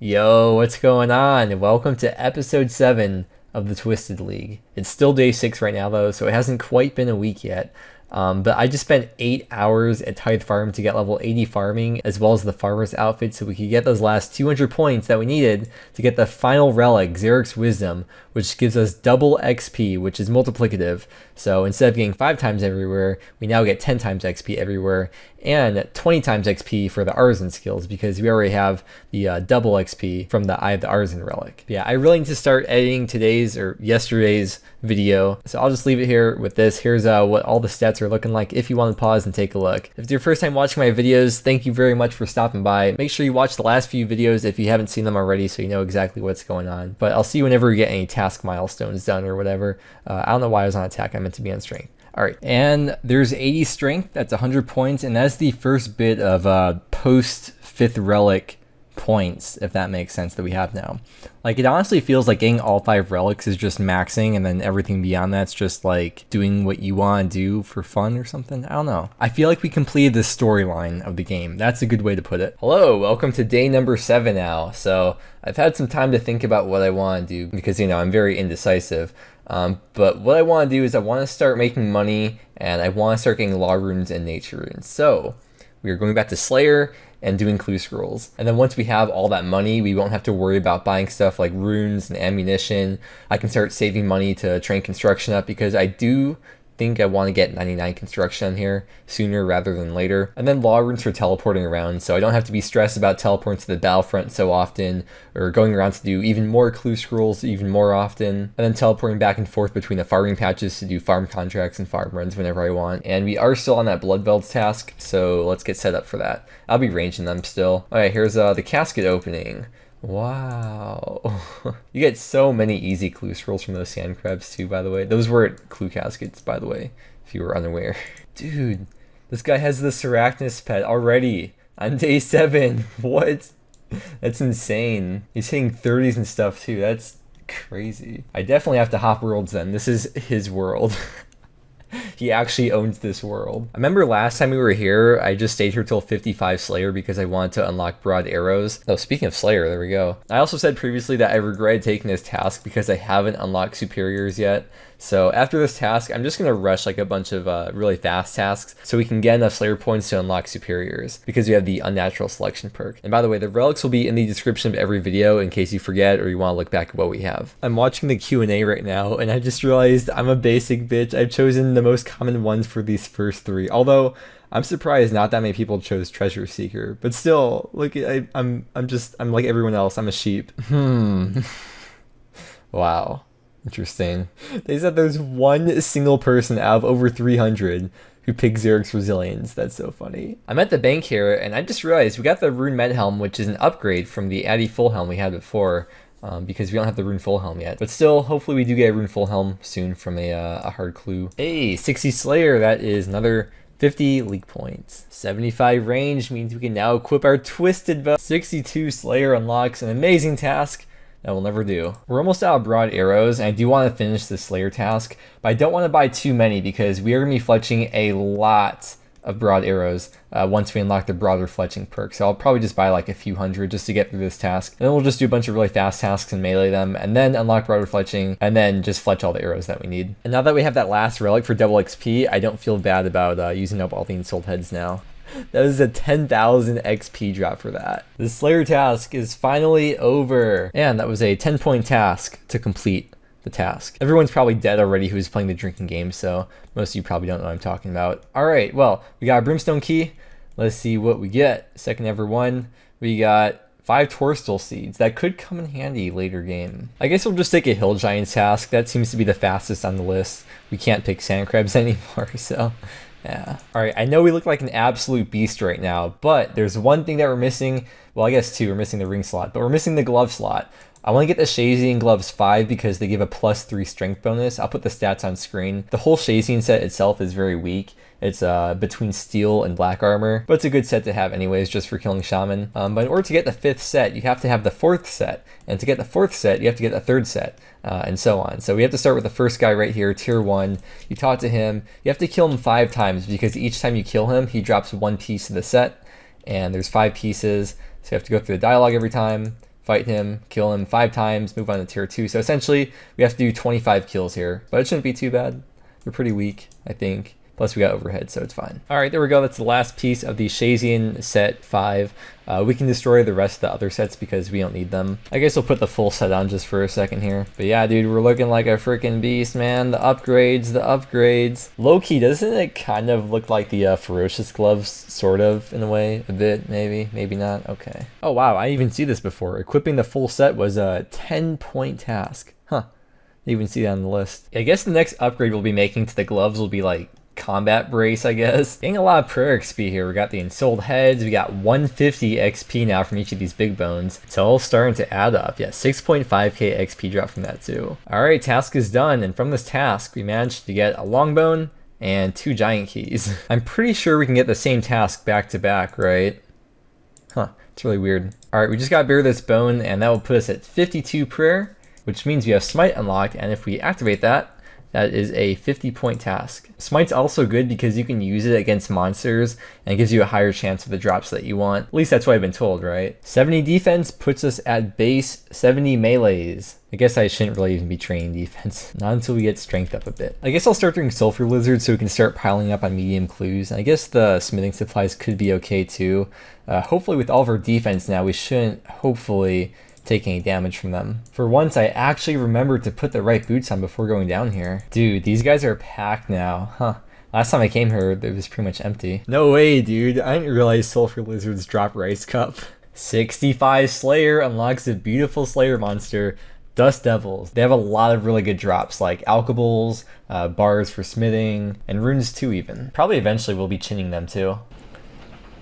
Yo, what's going on? Welcome to episode 7 of the Twisted League. It's still day 6 right now though, so it hasn't quite been a week yet. But I just spent 8 hours at Tithe Farm to get level 80 farming, as well as the farmer's outfit, so we could get those last 200 points that we needed to get the final relic, Xeric's Wisdom, which gives us double XP, which is multiplicative. So instead of getting 5 times everywhere, we now get 10 times XP everywhere, and 20 times XP for the Artisan skills, because we already have the double XP from the Eye of the Artisan relic. But yeah, I really need to start editing today's or yesterday's video, so I'll just leave it here with this. Here's what all the stats are looking like if you want to pause and take a look. If it's your first time watching my videos, thank you very much for stopping by. Make sure you watch the last few videos if you haven't seen them already, so you know exactly what's going on. But I'll see you whenever we get any task milestones done or whatever. I don't know why I was on attack. I meant to be on strength. All right, and there's 80 strength. That's 100 points, and that's the first bit of post 5th relic points, if that makes sense, that we have now. Like, it honestly feels like getting all 5 relics is just maxing, and then everything beyond that's just like doing what you want to do for fun or something. I don't know. I feel like we completed the storyline of the game. That's a good way to put it. Hello, welcome to day number 7 now. So I've had some time to think about what I want to do because, you know, I'm very indecisive. But what I want to do is I want to start making money, and I want to start getting law runes and nature runes. So we are going back to Slayer and doing clue scrolls. And then once we have all that money, we won't have to worry about buying stuff like runes and ammunition. I can start saving money to train construction up, because I do think I want to get 99 construction here sooner rather than later. And then law runes for teleporting around, so I don't have to be stressed about teleporting to the battlefront so often, or going around to do even more clue scrolls even more often, and then teleporting back and forth between the farming patches to do farm contracts and farm runs whenever I want. And we are still on that blood velds task, so let's get set up for that. I'll be ranging them still. All right, here's the casket opening. Wow. You get so many easy clue scrolls from those sand crabs too, by the way. Those were clue caskets, by the way, if you were unaware. Dude, this guy has the Serachnus pet already on day 7. What? That's insane. He's hitting 30s and stuff too. That's crazy. I definitely have to hop worlds then. This is his world. He actually owns this world. I remember last time we were here, I just stayed here till 55 Slayer because I wanted to unlock broad arrows. Oh, speaking of Slayer, there we go. I also said previously that I regretted taking this task because I haven't unlocked superiors yet. So after this task, I'm just going to rush like a bunch of really fast tasks so we can get enough Slayer points to unlock superiors, because we have the Unnatural Selection perk. And by the way, the relics will be in the description of every video in case you forget or you want to look back at what we have. I'm watching the Q&A right now, and I just realized I'm a basic bitch. I've chosen the most common ones for these first 3, although I'm surprised not that many people chose Treasure Seeker. But still, look, I'm like everyone else. I'm a sheep. Wow. Interesting. They said there's one single person out of over 300 who picked Xeric's Resilience. That's so funny. I'm at the bank here, and I just realized we got the Rune Med Helm, which is an upgrade from the Addy Full Helm we had before, because we don't have the Rune Full Helm yet. But still, hopefully we do get a Rune Full Helm soon from a hard clue. Hey, 60 Slayer, that is another 50 league points. 75 range means we can now equip our Twisted Bow. 62 Slayer unlocks an amazing task that we'll never do. We're almost out of broad arrows, and I do want to finish the Slayer task, but I don't want to buy too many because we are going to be fletching a lot of broad arrows once we unlock the broader fletching perk. So I'll probably just buy like a few hundred just to get through this task. And then we'll just do a bunch of really fast tasks and melee them, and then unlock broader fletching, and then just fletch all the arrows that we need. And now that we have that last relic for double XP, I don't feel bad about using up all the ensouled heads now. That was a 10,000 XP drop for that. The Slayer task is finally over. And that was a 10-point task to complete the task. Everyone's probably dead already who's playing the drinking game, so most of you probably don't know what I'm talking about. Alright, well, we got a Brimstone Key. Let's see what we get. Second ever one. We got 5 Torstal Seeds. That could come in handy later game. I guess we'll just take a Hill Giant task. That seems to be the fastest on the list. We can't pick Sand Crabs anymore, so yeah. Alright, I know we look like an absolute beast right now, but there's one thing that we're missing. Well, I guess 2. We're missing the ring slot, but we're missing the glove slot. I want to get the Shayzien gloves 5 because they give a +3 strength bonus. I'll put the stats on screen. The whole Shayzien set itself is very weak. It's between steel and black armor, but it's a good set to have anyways, just for killing shaman. But in order to get the 5th set, you have to have the 4th set, and to get the 4th set, you have to get the 3rd set, and so on. So we have to start with the first guy right here, tier 1. You talk to him. You have to kill him 5 times because each time you kill him, he drops 1 piece of the set, and there's 5 pieces. So you have to go through the dialogue every time, fight him, kill him 5 times, move on to tier 2. So essentially, we have to do 25 kills here. But it shouldn't be too bad. We're pretty weak, I think. Plus we got overhead, so it's fine. All right, there we go. That's the last piece of the Shayzien set 5. We can destroy the rest of the other sets because we don't need them. I guess we'll put the full set on just for a second here. But yeah, dude, we're looking like a freaking beast, man. The upgrades, the upgrades. Low-key, doesn't it kind of look like the Ferocious Gloves, sort of, in a way? A bit, maybe, maybe not. Okay. Oh, wow, I didn't even see this before. Equipping the full set was a 10-point task. Huh. Didn't even see that on the list. I guess the next upgrade we'll be making to the gloves will be like combat brace, I guess. Getting a lot of prayer XP here. We got the ensouled heads. We got 150 XP now from each of these big bones. It's all starting to add up. Yeah, 6.5k XP drop from that too. All right, task is done. And from this task, we managed to get a long bone and 2 giant keys. I'm pretty sure we can get the same task back to back, right? Huh, it's really weird. All right, we just got to bear this bone and that will put us at 52 prayer, which means we have smite unlocked. And if we activate that, that is a 50-point task. Smite's also good because you can use it against monsters and it gives you a higher chance of the drops that you want. At least that's what I've been told, right? 70 defense puts us at base 70 melees. I guess I shouldn't really even be training defense. Not until we get strength up a bit. I guess I'll start doing sulfur lizards so we can start piling up on medium clues. And I guess the smithing supplies could be okay too. Hopefully with all of our defense now, we shouldn't hopefully take any damage from them. For once, I actually remembered to put the right boots on before going down here. Dude, these guys are packed now, huh? Last time I came here, it was pretty much empty. No way, dude. I didn't realize sulfur lizards drop rice cup. 65 Slayer unlocks a beautiful Slayer monster, Dust Devils. They have a lot of really good drops like alkables, bars for smithing, and runes too even. Probably eventually we'll be chinning them too.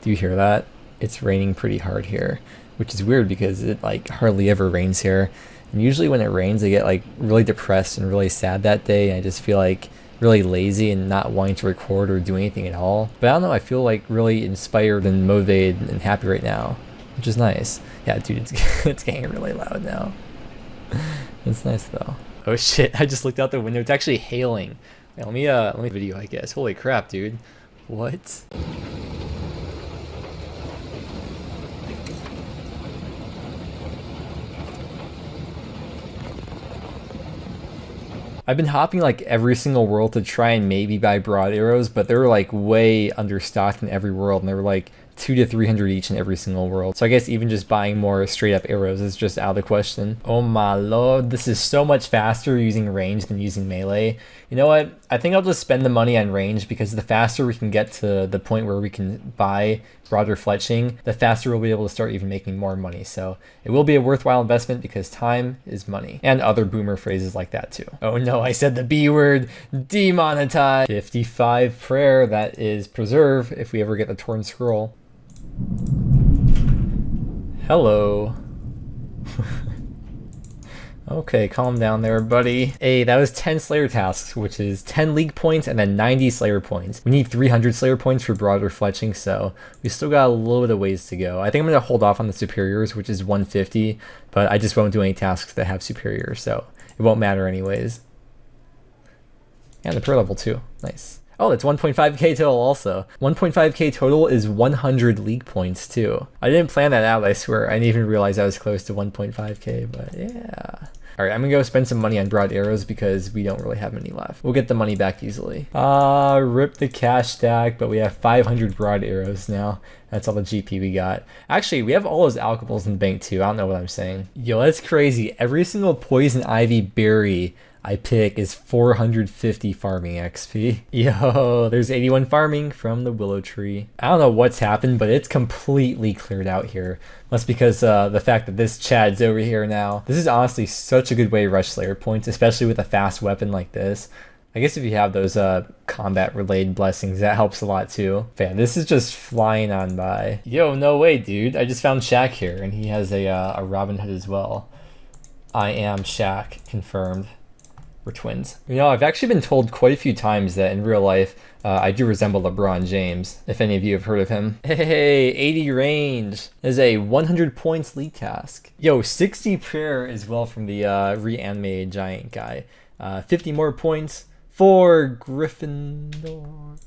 Do you hear that? It's raining pretty hard here, which is weird because it like hardly ever rains here. And usually when it rains, I get like really depressed and really sad that day. I just feel like really lazy and not wanting to record or do anything at all. But I don't know, I feel like really inspired and motivated and happy right now, which is nice. Yeah, dude, it's getting really loud now. It's nice though. Oh shit, I just looked out the window. It's actually hailing. Wait, let me video, I guess. Holy crap, dude. What? I've been hopping like every single world to try and maybe buy broad arrows, but they're like way understocked in every world, and they were like 200 to 300 each in every single world. So I guess even just buying more straight up arrows is just out of the question. Oh my lord, this is so much faster using range than using melee. You know what? I think I'll just spend the money on range because the faster we can get to the point where we can buy broader fletching, the faster we'll be able to start even making more money. So it will be a worthwhile investment because time is money, and other boomer phrases like that too. Oh no, I said the B word, demonetize. 55 prayer, that is preserve if we ever get the torn scroll. Hello. Okay, calm down there, buddy. Hey, that was 10 Slayer tasks, which is 10 League points and then 90 Slayer points. We need 300 Slayer points for broader fletching, so we still got a little bit of ways to go. I think I'm going to hold off on the superiors, which is 150, but I just won't do any tasks that have superiors, so it won't matter anyways. And the pro level too. Nice. Oh, that's 1.5k total also. 1.5k total is 100 league points too. I didn't plan that out, I swear. I didn't even realize I was close to 1.5k, but yeah. Alright, I'm gonna go spend some money on broad arrows because we don't really have any left. We'll get the money back easily. Rip the cash stack, but we have 500 broad arrows now. That's all the GP we got. Actually, we have all those alkables in the bank too. I don't know what I'm saying. Yo, that's crazy. Every single poison ivy berry I pick is 450 farming XP. Yo, there's 81 farming from the willow tree. I don't know what's happened, but it's completely cleared out here. That's because the fact that this Chad's over here now. This is honestly such a good way to rush Slayer points, especially with a fast weapon like this. I guess if you have those combat related blessings, that helps a lot too. But yeah, this is just flying on by. Yo, no way, dude. I just found Shaq here, and he has a Robin Hood as well. I am Shaq, confirmed. We're twins. You know, I've actually been told quite a few times that in real life, I do resemble LeBron James, if any of you have heard of him. Hey, 80 range is a 100 points league task. Yo, 60 prayer as well from the reanimated giant guy. 50 more points for Gryffindor.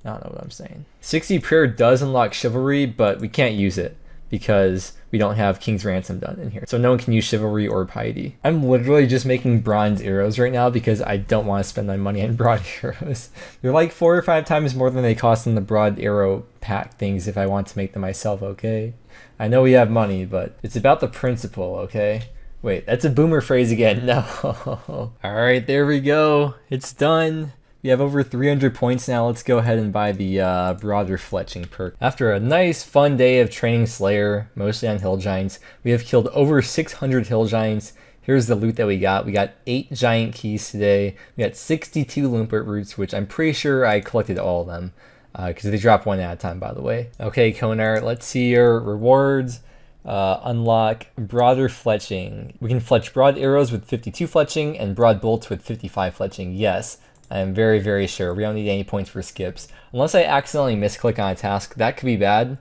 I don't know what I'm saying. 60 prayer does unlock chivalry, but we can't use it because we don't have King's Ransom done in here. So no one can use Chivalry or Piety. I'm literally just making bronze arrows right now because I don't want to spend my money on broad arrows. They're like 4 or 5 times more than they cost in the broad arrow pack things if I want to make them myself, okay? I know we have money, but it's about the principle, okay? Wait, that's a boomer phrase again. No. All right, there we go. It's done. We have over 300 points now. Let's go ahead and buy the broader fletching perk. After a nice fun day of training Slayer, mostly on hill giants, we have killed over 600 hill giants. Here's the loot that we got. We got 8 giant keys today. We got 62 Lumpert roots, which I'm pretty sure I collected all of them because they drop one at a time, by the way. Okay, Konar, let's see your rewards. Unlock broader fletching. We can fletch broad arrows with 52 fletching and broad bolts with 55 fletching. Yes. I'm very, very sure. We don't need any points for skips. Unless I accidentally misclick on a task, that could be bad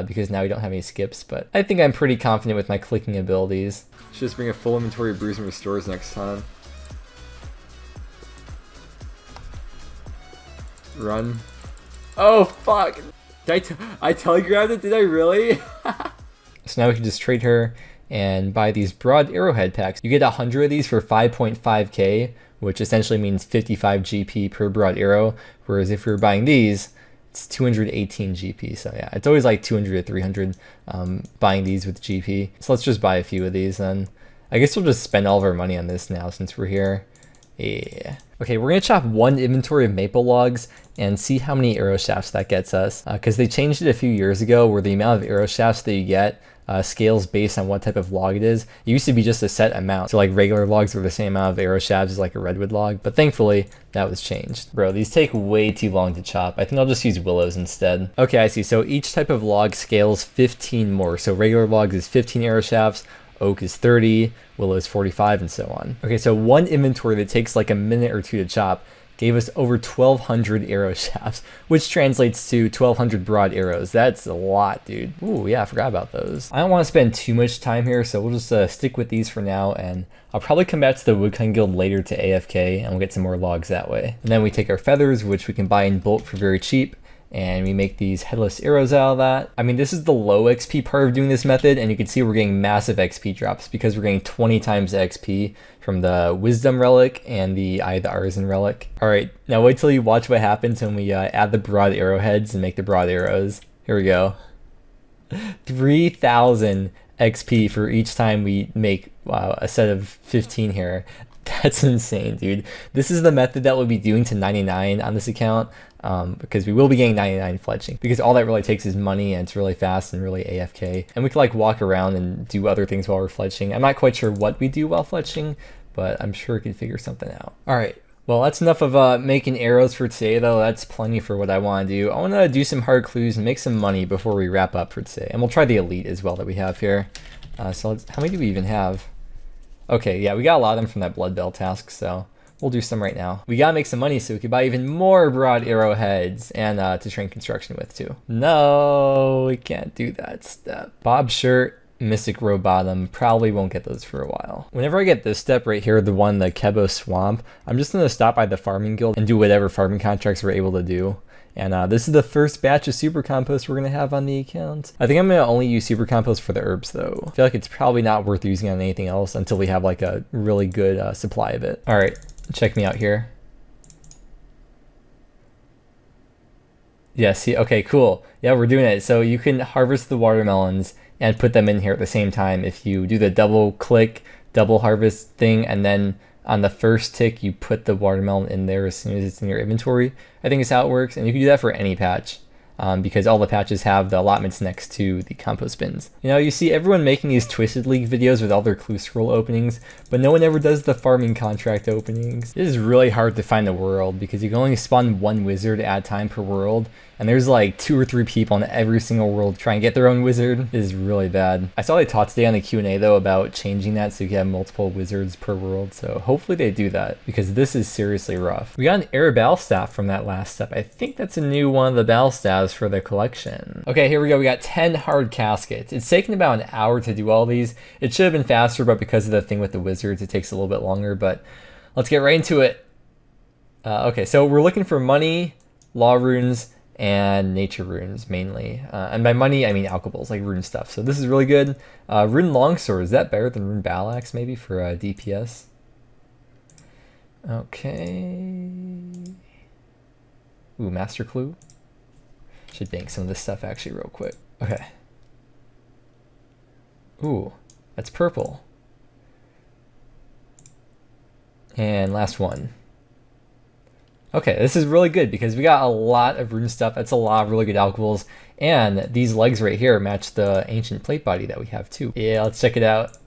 because now we don't have any skips, but I think I'm pretty confident with my clicking abilities. Should just bring a full inventory of brews and restores next time. Run. Oh, fuck! Did I telegrabbed it? Did I really? So now we can just trade her and buy these broad arrowhead packs. You get 100 of these for 5.5k, which essentially means 55 GP per broad arrow, whereas if we were buying these, it's 218 GP. So yeah, it's always like 200 to 300 buying these with GP. So let's just buy a few of these then. I guess we'll just spend all of our money on this now since we're here. Yeah. Okay, we're gonna chop 1 inventory of maple logs and see how many arrow shafts that gets us. Because they changed it a few years ago where the amount of arrow shafts that you get scales based on what type of log it is. It used to be just a set amount. So like regular logs were the same amount of arrow shafts as like a redwood log, but thankfully that was changed. Bro, these take way too long to chop. I think I'll just use willows instead. Okay, I see. So each type of log scales 15 more. So regular logs is 15 arrow shafts, oak is 30, willow is 45, and so on. Okay, so 1 inventory that takes like a minute or 2 to chop gave us over 1,200 arrow shafts, which translates to 1,200 broad arrows. That's a lot, dude. Ooh, yeah, I forgot about those. I don't want to spend too much time here, so we'll just stick with these for now, and I'll probably come back to the Woodcutting Guild later to AFK, and we'll get some more logs that way. And then we take our feathers, which we can buy in bulk for very cheap, and we make these headless arrows out of that. I mean, this is the low XP part of doing this method, and you can see we're getting massive XP drops because we're getting 20 times the XP from the Wisdom relic and the Eye of the Artisan relic. All right, now wait till you watch what happens when we add the broad arrowheads and make the broad arrows. Here we go. 3,000 XP for each time we make a set of 15 here. That's insane, dude. This is the method that we'll be doing to 99 on this account because we will be getting 99 fletching because all that really takes is money and it's really fast and really AFK. And we can like walk around and do other things while we're fletching. I'm not quite sure what we do while fletching, but I'm sure we can figure something out. All right. Well, that's enough of making arrows for today, though. That's plenty for what I want to do. I want to do some hard clues and make some money before we wrap up for today. And we'll try the elite as well that we have here. So how many do we even have? Okay, yeah, we got a lot of them from that Blood Bell task, so we'll do some right now. We gotta make some money so we can buy even more broad arrowheads and to train construction with too. No, we can't do that step. Bob shirt, Mystic Row bottom, probably won't get those for a while. Whenever I get this step right here, the one, the Kebos Swamp, I'm just gonna stop by the farming guild and do whatever farming contracts we're able to do. And this is the first batch of super compost we're going to have on the account. I think I'm going to only use super compost for the herbs though. I feel like it's probably not worth using on anything else until we have like a really good supply of it. All right, check me out here. Yeah, see, okay, cool. Yeah, we're doing it. So you can harvest the watermelons and put them in here at the same time if you do the double click, double harvest thing, and then on the first tick, you put the watermelon in there as soon as it's in your inventory. I think is how it works, and you can do that for any patch because all the patches have the allotments next to the compost bins. You know, you see everyone making these Twisted League videos with all their clue scroll openings, but no one ever does the farming contract openings. It is really hard to find a world because you can only spawn 1 wizard at a time per world, and there's like 2 or 3 people in every single world trying to get their own wizard. It is really bad. I saw they taught today on the Q&A though about changing that so you can have multiple wizards per world, so hopefully they do that because this is seriously rough. We got an air battle staff from that last step. I think that's a new one of the battle staffs for the collection. Okay, here we go. We got 10 hard caskets. It's taken about an hour to do all these. It should have been faster, but because of the thing with the wizards, it takes a little bit longer, but let's get right into it. Okay, so we're looking for money, law runes, and nature runes mainly. And by money, I mean alkables, like rune stuff. So this is really good. Rune longsword, is that better than rune battle axe maybe for DPS? Okay. Ooh, master clue. Should bank some of this stuff actually real quick. Okay. Ooh, that's purple. And last one. Okay, this is really good because we got a lot of rune stuff. That's a lot of really good alkables. And these legs right here match the ancient plate body that we have too. Yeah, let's check it out.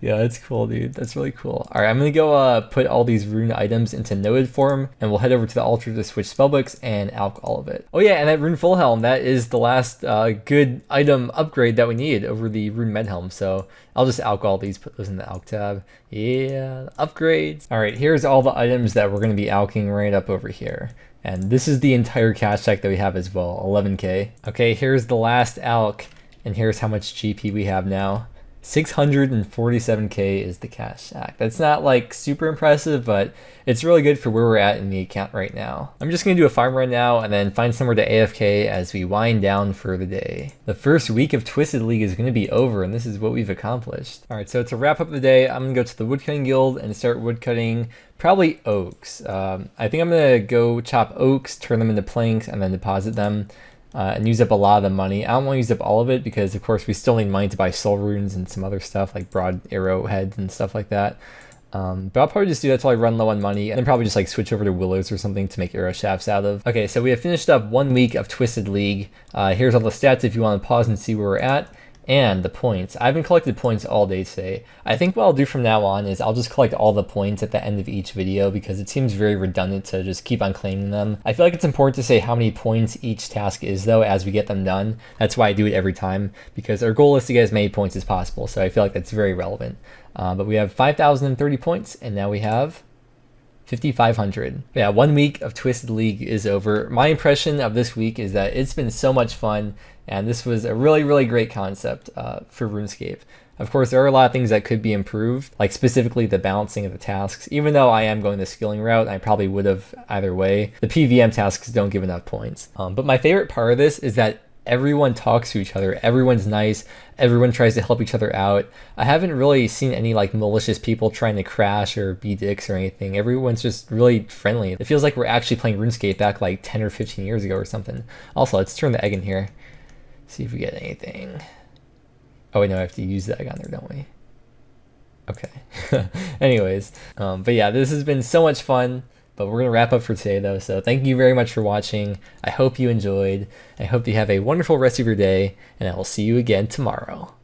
Yeah, that's cool, dude. That's really cool. All right, I'm gonna go put all these rune items into noted form, and we'll head over to the altar to switch spellbooks and alch all of it. Oh yeah, and that rune full helm, that is the last good item upgrade that we need over the rune med helm. So I'll just alch all these, put those in the alch tab. Yeah, upgrades. All right, here's all the items that we're gonna be alching right up over here. And this is the entire cash check that we have as well, 11k. Okay, here's the last alch, and here's how much GP we have now. 647k is the cash stack. That's not like super impressive, but it's really good for where we're at in the account right now. I'm just gonna do a farm run now and then find somewhere to AFK as we wind down for the day. The first week of Twisted League is gonna be over, and this is what we've accomplished. All right, so to wrap up the day, I'm gonna go to the woodcutting guild and start woodcutting probably oaks. I think I'm gonna go chop oaks, turn them into planks, and then deposit them. And use up a lot of the money. I don't want to use up all of it because, of course, we still need money to buy soul runes and some other stuff like broad arrow heads and stuff like that. But I'll probably just do that till I run low on money, and then probably just like switch over to willows or something to make arrow shafts out of. Okay, so we have finished up 1 week of Twisted League. Here's all the stats if you want to pause and see where we're at. And the points. I haven't collected points all day today. I think what I'll do from now on is I'll just collect all the points at the end of each video because it seems very redundant to just keep on claiming them. I feel like it's important to say how many points each task is though as we get them done. That's why I do it every time, because our goal is to get as many points as possible. So I feel like that's very relevant. But we have 5,030 points, and now we have 5,500. Yeah, 1 week of Twisted League is over. My impression of this week is that it's been so much fun, and this was a really, really great concept for RuneScape. Of course, there are a lot of things that could be improved, like specifically the balancing of the tasks. Even though I am going the skilling route, I probably would have either way. The PVM tasks don't give enough points. But my favorite part of this is that everyone talks to each other. Everyone's nice. Everyone tries to help each other out. I haven't really seen any like malicious people trying to crash or be dicks or anything. Everyone's just really friendly. It feels like we're actually playing RuneScape back like 10 or 15 years ago or something. Also, let's turn the egg in here. See if we get anything. Oh wait, no, I have to use the egg on there, don't we? Okay. Anyways, but yeah, this has been so much fun. But we're going to wrap up for today, though. So thank you very much for watching. I hope you enjoyed. I hope you have a wonderful rest of your day, and I will see you again tomorrow.